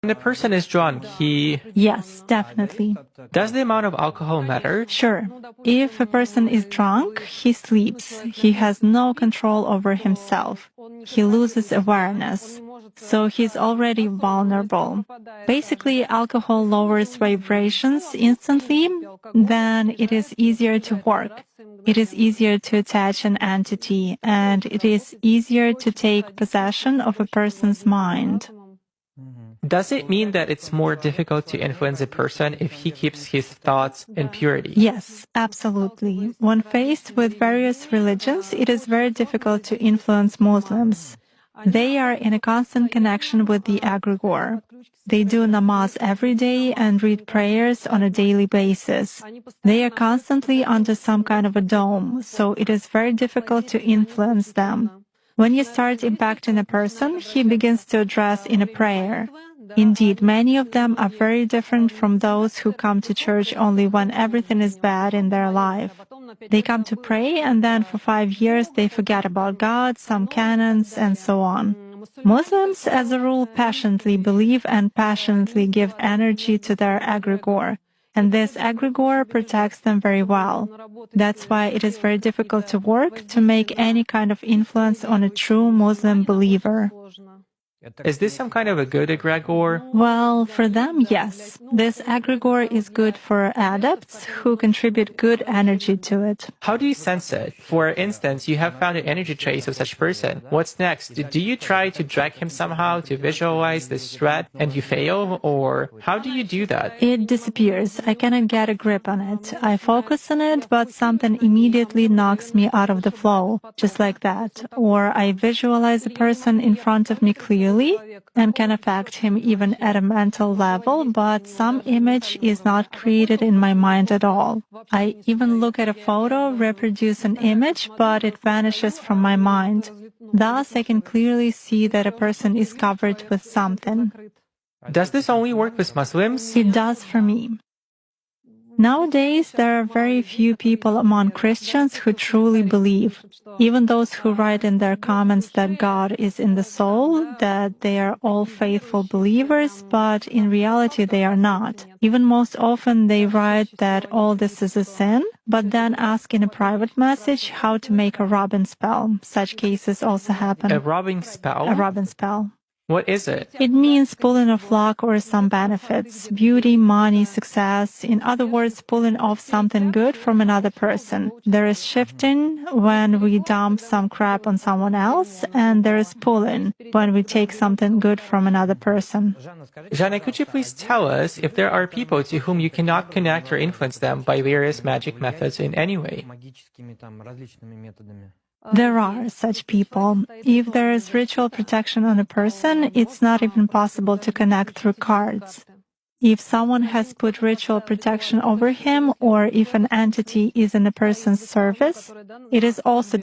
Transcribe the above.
When a person is drunk, Yes, definitely. does the amount of alcohol matter? Sure. If a person is drunk, he sleeps. He has no control over himself. He loses awareness. So he's already vulnerable. Basically, alcohol lowers vibrations instantly, then it is easier to work. It is easier to attach an entity, and it is easier to take possession of a person's mind. Does it mean that it's more difficult to influence a person if he keeps his thoughts in purity? Yes, absolutely. When faced with various religions, it is very difficult to influence Muslims. They are in a constant connection with the egregore. They do namaz every day and read prayers on a daily basis. They are constantly under some kind of a dome, so it is very difficult to influence them. When you start impacting a person, he begins to address in a prayer. Indeed, many of them are very different from those who come to church only when everything is bad in their life. They come to pray, and then for 5 years they forget about God, some canons, and so on. Muslims, as a rule, passionately believe and passionately give energy to their egregore, and this egregore protects them very well. That's why it is very difficult to work to make any kind of influence on a true Muslim believer. Is this some kind of a good egregore? Well, for them, yes. This egregore is good for adepts who contribute good energy to it. How do you sense it? For instance, you have found an energy trace of such person. What's next? Do you try to drag him somehow to visualize this threat and you fail? Or how do you do that? It disappears. I cannot get a grip on it. I focus on it, but something immediately knocks me out of the flow, just like that. Or I visualize a person in front of me clearly and can affect him even at a mental level, but some image is not created in my mind at all. I even look at a photo, reproduce an image, but it vanishes from my mind. Thus, I can clearly see that a person is covered with something. Does this only work with Muslims? It does for me. Nowadays, there are very few people among Christians who truly believe. Even those who write in their comments that God is in the soul, that they are all faithful believers, but in reality they are not. Even most often they write that all this is a sin, but then ask in a private message how to make a rubbing spell. Such cases also happen. A rubbing spell? A rubbing spell. What is it? It means pulling off luck or some benefits, beauty, money, success. In other words, pulling off something good from another person. There is shifting when we dump some crap on someone else, and there is pulling when we take something good from another person. Jana, could you please tell us if there are people to whom you cannot connect or influence them by various magic methods in any way? There are such people. If there is ritual protection on a person, it's not even possible to connect through cards. If someone has put ritual protection over him, or if an entity is in a person's service, it is also